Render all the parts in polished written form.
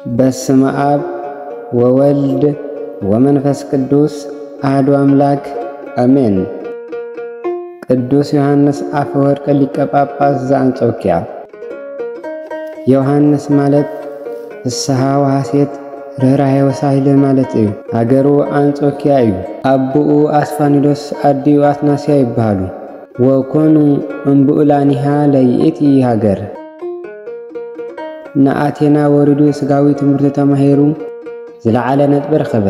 በስመ አብ ወወልድ ወመንፈስ ቅዱስ አሐዱ አምላክ አሜን። ቅዱስ ዮሐንስ አፈወርቅ ሊቀ ጳጳስ ዘአንጾኪያ። ዮሐንስ ማለት ፍስሐ ወሐሴት ርኅራኄ ወሳህል ማለት እዩ። ሀገሩ አንጾኪያ እዩ። አቡኡ አስፋኒዶስ አዲኡ አትናስያ ይባሃሉ። ወኮኑ እምብኡላኒሃ ለይእቲ ሃገር። ንአቴና ወሪዱ ስጋዊ ትምህርቲ ተማሂሩ ዝለዓለ ነጥቢ ረኸበ።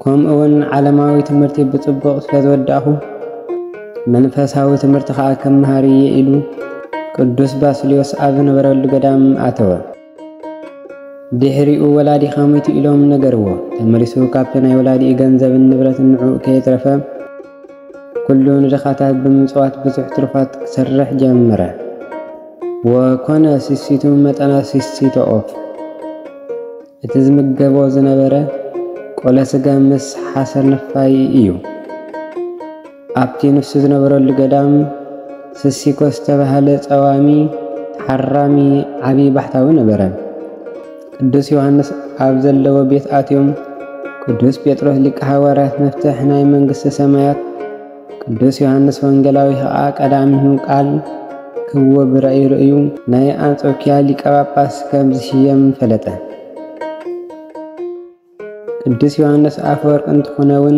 ከምኡውን ዓለማዊ ትምህርቲ ብጽቡቕ ስለዝወዳእኹ መንፈሳዊ ትምህርቲ ከዓ ከመሃር እየ ኢሉ ቅዱስ ባስልዮስ ኣብ ዝነበረሉ ገዳም ኣተወ። ድሕሪኡ ወላዲ ኻመይቱ ኢሎም ነገርዎ። ተመሊሱ ካብቲ ናይ ወላዲኡ ገንዘብን ንብረትን ንዑኡ ከየትረፈ ኩሉ ንድኻታት ብምጽዋት ብዙሕ ትሩፋት ክሰርሕ ጀመረ። ወኮነ ሲሲቱ መጠነ ሲሲቶ ኦፍ። እቲ ዝምገቦ ዝነበረ ቆለ ስጋ ምስ ሓሰር ነፋይ እዩ። ኣብቲ ንሱ ዝነበረሉ ገዳም ስሲኮስ ዝተባሃለ ጸዋሚ ተሓራሚ ዓብዪ ባሕታዊ ነበረ። ቅዱስ ዮሐንስ ኣብ ዘለዎ ቤት ኣትዮም ቅዱስ ጴጥሮስ ሊቀ ሐዋርያት መፍትሕ ናይ መንግሥቲ ሰማያት ቅዱስ ዮሐንስ ወንጌላዊ ከዓ ቀዳሚሁ ቃል ክዎ ብራእዩ ርእዩ ናይ አንጾኪያ ሊቀ ጳጳስ ከም ዝሽየም ፈለጠ። ቅዱስ ዮሐንስ አፈወርቅ እንትኾነውን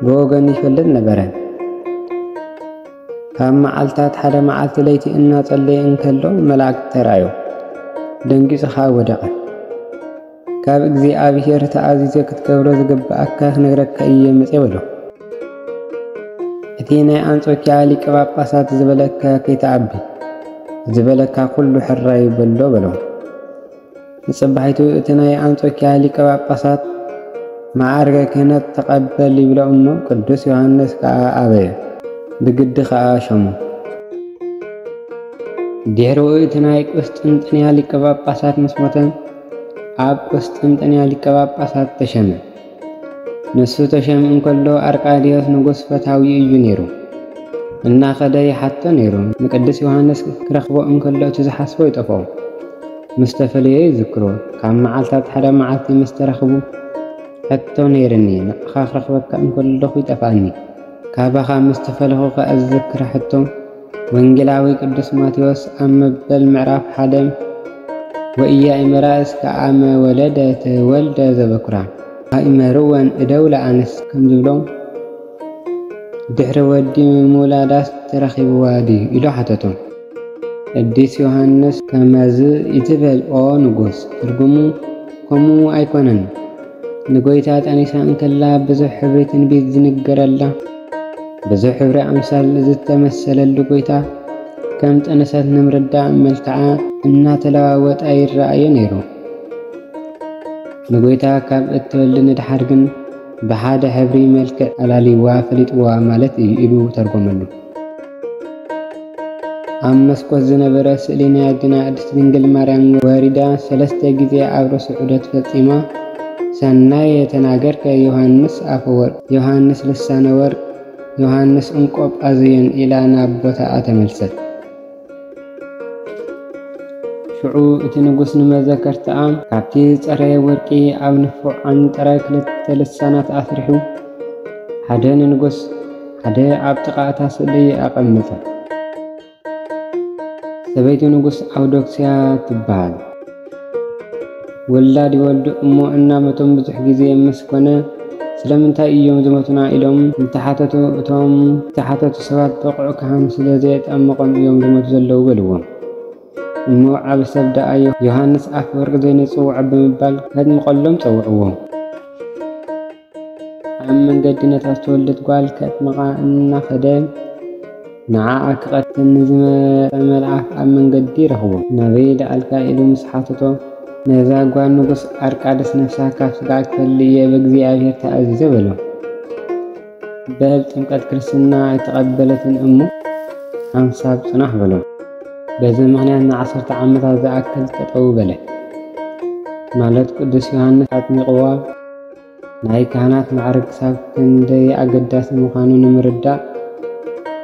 ብወገን ይፈልጥ ነበረ። ካብ መዓልታት ሓደ መዓልቲ ለይቲ እናጸለየ እንከሎ መልአክ ተራእዮ ደንጊጹ ከዓ ወደቐ። ካብ እግዚኣብሔር ተኣዚዘ ክትገብሮ ዝግብአካ ክነግረካ እየ መጽእ በሎ። እቲ ናይ አንጾኪያ ሊቀ ጳጳሳት ዝበለካ ከይተዓቢ ዝበለካ ኩሉ ሕራይ በሎ በሎ። ንጽባሒቱ እቲ ናይ አንጾኪያ ሊቀ ጳጳሳት ማዕርገ ክህነት ተቐበል ይብሎ እሞ ቅዱስ ዮሐንስ ከዓ ኣበየ። ብግዲ ከዓ ሸሙ። ድሕሪኡ እቲ ናይ ቁስጥንጥንያ ሊቀ ጳጳሳት ምስ ሞተ ኣብ ቁስጥንጥንያ ሊቀ ጳጳሳት ተሸመ። ንሱ ተሸም እንከሎ አርቃድዮስ ንጉስ ፈታዊ እዩ ነይሩ። እናኸደ ይሓቶ ነይሩ። ንቅዱስ ዮሐንስ ክረኽቦ እንከሎ እቲ ዝሓስቦ ይጠፍኦ። ምስ ተፈለየ ይዝክሮ። ካብ መዓልታት ሓደ መዓልቲ ምስ ተረኽቡ ሕቶ ነይርኒ ንዕኻ ክረኽበካ እንከለኹ ይጠፍኣኒ። ካባኻ ምስ ተፈለኹ ከዓ ዝዝክረ ሕቶ ወንጌላዊ ቅዱስ ማቴዎስ ኣብ መበል ምዕራፍ 1 ወኢያእመራ እስከ አመ ወለደት ወልደ ዘበኩራ ኣእመርወን እደው ለኣንስ ከም ዝብሎም ድሕሪ ወዲ ምውላዳስ ተረኺብዋ ድዩ ኢሎ ሓተቶ። ቅዱስ ዮሐንስ ከመዝ ይትበል ኦ ንጉስ። ትርጉሙ ከምኡ ኣይኮነን። ንጎይታ ጠኒሳ እንከላ ብዙሕ ሕብሪ ትንቢት ዝንገረላ ብዙሕ ሕብሪ ኣምሳል ዝተመሰለሉ ጎይታ ከም ጠነሰት ንምርዳእ መልክዓ እናተለዋወጠ ይረአዮ ነይሩ። ንጎይታ ካብ እትወልድ ንድሓር ግን ብሓደ ሕብሪ መልክዕ ኣላሊዋ ፈሊጥዋ ማለት እዩ ኢሉ ተርጎመሉ። ኣብ መስኮት ዝነበረ ስእሊ ናይ ኣዴና ቅድስት ድንግል ማርያም ወሪዳ 3 ግዜ ኣብ ርእሱ ዑደት ፈጺማ ሰናይ የተናገርከ ዮሐንስ አፈወርቅ፣ ዮሐንስ ልሳነ ወርቅ፣ ዮሐንስ እንቆጵ ኣዝየን ኢላ ናብ ቦታኣ ተመልሰት። ሽዑ እቲ ንጉስ ንመዘከርትኣ ካብቲ ፀረየ ወርቂ ኣብ ንፉዕ ዓንጠረ 2 ልሳናት ኣስሪሑ ሓደ ንንጉስ ሓደ ኣብ ጥቓእታ ስእሊ ኣቐመጠ። ሰበይቲ ንጉስ ኣውዶክስያ ትበሃል። ወላዲ ወልዱ እሞ እናመቶም ብዙሕ ግዜ ምስ ኮነ ስለምንታይ እዮም ዝሞቱና ኢሎም እንተሓተቱ እቶም ተሓተቱ ሰባት በቑዑ ካህን ስለ ዘየጠመቖም እዮም ዝሞቱ ዘለዉ በልዎም። እሞ ዓብ ሰብ ደኣዮ ዮሐንስ አፈወርቅ ዘይነጽውዕ ብምባል ከጥምቐሎም ጸውዕዎ። ኣብ መንገዲ ነታ ዝተወልደት ጓል ከጥምቓ እናኸደ ንዓዓ ክቐትን ዝመጸ መልኣክ ኣብ መንገዲ ረኽቦ። ናበይ ደኣልካ ኢሉ ምስ ሓተቶ ነዛ ጓል ንጉስ አርቃድስ ነፍሳ ካብ ስጋ ክፈልእ እየ ብእግዚአብሔር ተኣዚዘ በሎ። በብ ጥምቀት ክርስትና የተቐበለትን እሙ ሓንሳብ ጽናሕ በሎ። በዚ ምኽንያት ን10 ዓመታት ዝኣክል ጠጠው በለ። ማለት ቅዱስ ዮሐንስ ኣጥሚቕዋ ናይ ካህናት ማዕርግ ክሳብ ክንደይ ኣገዳሲ ምዃኑ ንምርዳእ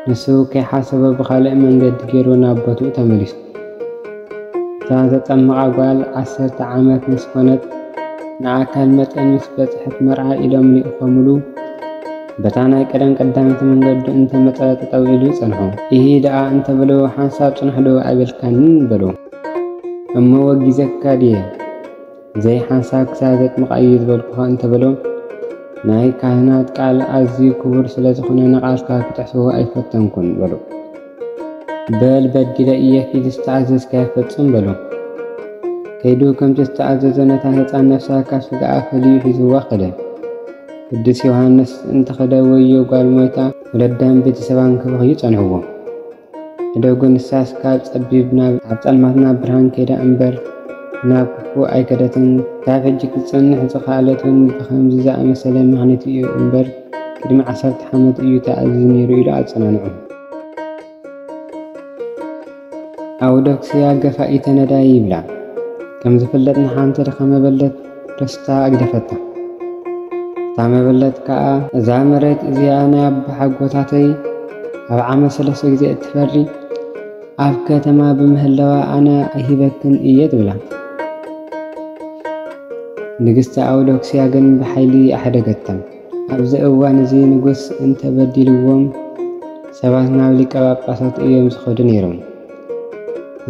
ንሱ ከይሓሰበ ብኻልእ መንገዲ ገይሩ ናብ ቦትኡ ተመሊሱ። እቲ ተጠመቃ ጓል 10 ዓመት ምስ ኮነት ንኣካል መጠን ምስ በጽሕት መርዓ ኢሎም ሊእኸሙሉ በታ ናይ ቀደም ቀዳመይቲ መንገዱ እንተመጠ ጠጠው ኢሉ ጸንሖ። ይህ ደኣ እንተበሎ ሓንሳብ ጽንሕዶ ኣይበልካንን በሎ እሞ ወጊዘካ ድየ ዘይ ሓንሳብ ክሳብ ዘጥምቃ እዩ ዝበልኩኻ እንተበሎ ናይ ካህናት ቃል ኣዝዩ ክቡር ስለ ዝኾነ ንቓልካ ክትሕስቦ ኣይፈተንኩን በሎ። በል በዲለ እየ ፊት ዝተኣዘዝካ ይፈጽም በሎ። ከይዱ ከምቲ ዝተኣዘዘ ነታ ህፃን ነፍሳ ካብ ስጋኣ ፈልዩ ሒዝዋ ኸደ። ቅዱስ ዮሃንስ እንተኸደ ወዮ ጓል ሞይታ ወለዳን ቤተሰባን ክበኽዩ ጸንሕዎ። ዕደጉ ንሳስ ካብ ጸቢብ ኣብ ጸልማትና ብርሃን ከይዳ እምበር ናብ ክፉእ ኣይከደትን። ካብ ሕጂ ክጸንሕ ዝኸኣለትን ብኸምዚ ዝኣመሰለ ምኽንያት እዩ እምበር ቅድሚ 10 ዓመት እዩ ተኣዝዩ ነይሩ ኢሉ ኣጸናንዑ። ኣውዶክስያ ገፋኢተ ነዳይ ይብላ። ከም ዝፍለጥ ንሓንቲ ድኸመ መበለት ደስታ ኣግደፈታ። እታ መበለት ከዓ እዛ መሬት እዚኣ ናይ ኣቦ ሓጎታተይ ኣብ ዓመት 3 ግዜ እትፈሪ ኣብ ከተማ ብምህለዋ ኣነ ኣይሂበክን እየ ትብላ። ንግስቲ ኣውዶክስያ ግን ብሓይሊ ኣሕደገታ። ኣብዚ እዋን እዚ ንጉስ እንተበዲልዎም ሰባት ናብ ሊቀ ጳጳሳት እዮም ዝኸዱ ነይሮም።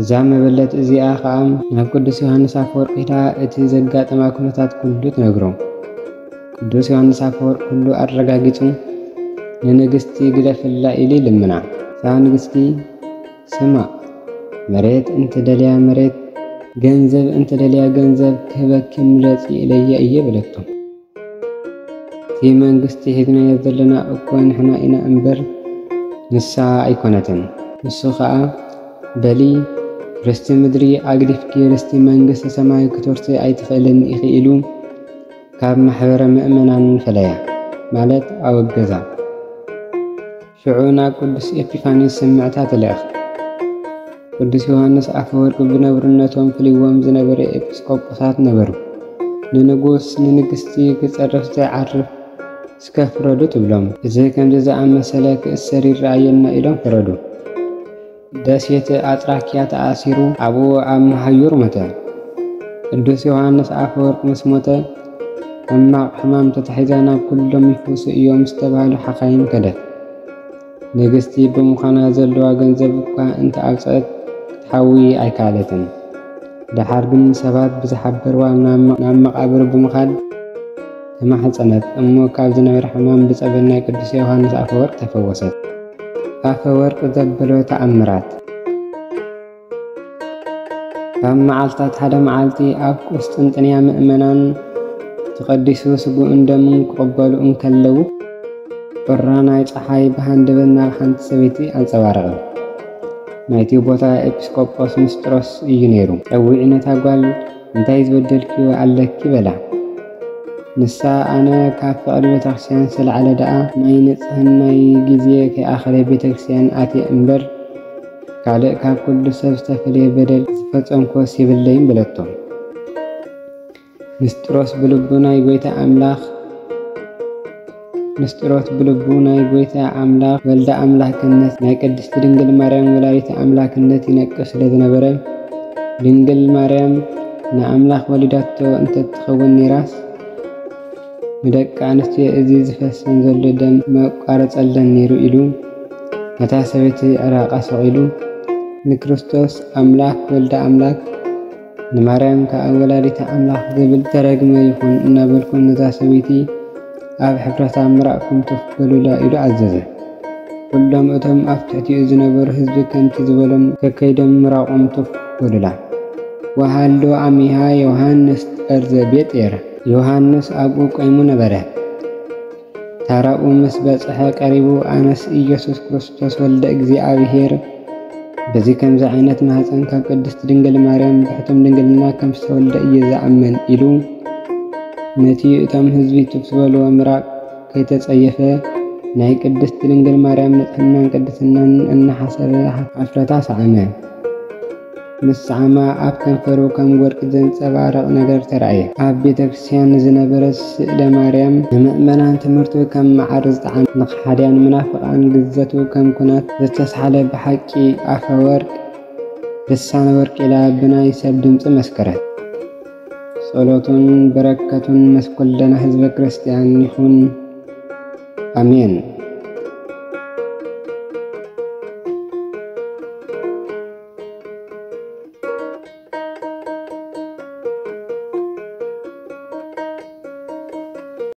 እዛ መበለት እዚኣ ከዓ ናብ ቅዱስ ዮሃንስ አፈወርቅ ሂዳ እቲ ዘጋጠማ ኩነታት ኩሉ ትነግሮ። ቅዱስ ዮሃንስ አፈወርቅ ኩሉ ኣረጋጊጹ ንንግስቲ ግደፍላ ኢሉ ይልምና። እዛ ንግስቲ ስማ መሬት እንተደልያ መሬት ገንዘብ እንተደልያ ገንዘብ ክህበኪ ምለጺ ኢለየ እየ በለቶ። እቲ መንግስቲ ሒዝናዮ ዘለና እኮ ንሕና ኢና እምበር ንሳ ኣይኮነትን። ንሱ ከዓ በሊ ርስቲ ምድሪ ኣግዲፍኪ ርስቲ መንግስቲ ሰማይ ክትወርሲ ኣይትኽእልን ኢኺ ኢሉ ካብ ማሕበረ ምእመናን ፈለያ ማለት ኣወገዛ። ሽዑ ናብ ቅዱስ ኤጲፋንዮስ ስምዕታ ተለእኽ። ቅዱስ ዮሃንስ አፈወርቅ ብነብርነቶም ፍልይዎም ዝነበረ ኤጲስቆጶሳት ነበሩ። ንንጉስ ንንግስቲ ክጸርፍ ዘይዓርፍ እስከ ፍረዱ ትብሎም። እዚ ከምዚ ዝኣመሰለ ክእሰር ይረኣየና ኢሎም ፍረዱ። ደሴት ኣጽራክያ ተኣሲሩ ኣብኡ ኣብ መሃዩር ሞተ። ቅዱስ ዮሃንስ አፈወርቅ ምስ ሞተ ሕማቕ ሕማም ተታሒዛ ናብ ኩሎም ይፍውሱ እዮም ዝተባሃሉ ሓኻይም ከደት። ንግስቲ ብምዃና ዘለዋ ገንዘብ እኳ እንተኣውፅአት ክትሓዊ ኣይከኣለትን። ድሓር ግን ሰባት ብዝሓበርዋ ናብ መቓብር ብምኻድ ተማሕፀነት እሞ ካብ ዝነበረ ሕማም ብጸበል ናይ ቅዱስ ዮሃንስ አፈወርቅ ተፈወሰት። አፈወርቅ ዘበሎ ተኣምራት። ካብ መዓልታት ሓደ መዓልቲ ኣብ ቁስጥንጥንያ ምእመናን ተቐዲሱ ስጉእን ደምን ክቕበሉ እንከለዉ ቁራ ናይ ፀሓይ ብሃንደበት ናብ ሓንቲ ሰበይቲ ኣንጸባረቐ። ናይቲ ቦታ ኤጲስቆጶስ ንስጥሮስ እዩ ነይሩ። ጸዊዕ ነታ ጓል እንታይ ዝበደልክዮ ኣለኪ በላ። ንሳ ኣነ ካብ ፍቕሪ ቤተክርስቲያን ስለዓለ ደኣ ናይ ንጽህናይ ጊዜ ከይኣኸለ ቤተክርስቲያን ኣትየ እምበር ካልእ ካብ ኩሉ ሰብ ዝተፈለየ በደል ዝፈጸምኮስ ይብለይም በለቶ። ንስጥሮስ ብልቡ ናይ ጎይታ ኣምላኽ ወልደ ኣምላክነት ናይ ቅድስቲ ድንግል ማርያም ወላዲተ ኣምላክነት ይነቅፍ ስለ ዝነበረ ድንግል ማርያም ንኣምላኽ ወሊዳቶ እንተትኸውን ኔራስ ንደቂ ኣንስትዮ እዚ ዝፈሰን ዘሎ ደም መቋረጸለን ነይሩ ኢሉ ነታ ሰበይቲ ዕራቓ ሰቒሉ ንክርስቶስ ኣምላኽ ወልደ ኣምላክ ንማርያም ከዓ ወላዲተ ኣምላኽ ዝብል ተረግመ ይኹን እናበልኩም ነታ ሰበይቲ ኣብ ሕፍረታ ምራቕኩም ትፍበሉላ ኢሉ ኣዘዘ። ኩሎም እቶም ኣብ ትሕቲኡ ዝነበሩ ህዝቢ ከምቲ ዝበሎም ከከይዶም ምራቆም ትፍበሉላ። ወሃሎ ኣሚሃ ዮሃንስ ጠርዘ ቤጤር ዮሃንስ ኣብኡ ቆይሙ ነበረ። ታራኡ ምስ በጽሐ ቀሪቡ ኣነስ ኢየሱስ ክርስቶስ ወልደ እግዚኣብሔር በዚ ከምዚ ዓይነት ማህፀን ካብ ቅድስቲ ድንግል ማርያም ብሕቱም ድንግልና ከም ዝተወልደ እየ ዝኣመን ኢሉ ነቲ እቶም ህዝቢ ትፍበልዎ ምራቅ ከይተጸየፈ ናይ ቅድስቲ ድንግል ማርያም ንጽህናን ቅድስናን እናሓሰበ ሓፍረታ ሰዓመ። ምስ ሰዓማ ኣብ ከንፈሩ ከም ወርቂ ዘንጸባረቕ ነገር ተረኣየ። ኣብ ቤተ ክርስቲያን ዝነበረ ስእለ ማርያም ንምእመናን ትምህርቱ ከም መዓር ዝጠዓም ንሓድያን መናፍቃን ግዘቱ ከም ኩናት ዝተሳሓለ ብሓቂ አፈወርቅ ልሳነ ወርቅ የላብና ይሰብ ድምፅ መስከረት ጸሎቱን በረከቱን መስኮለና ህዝበ ክርስቲያን ይሁን አሜን።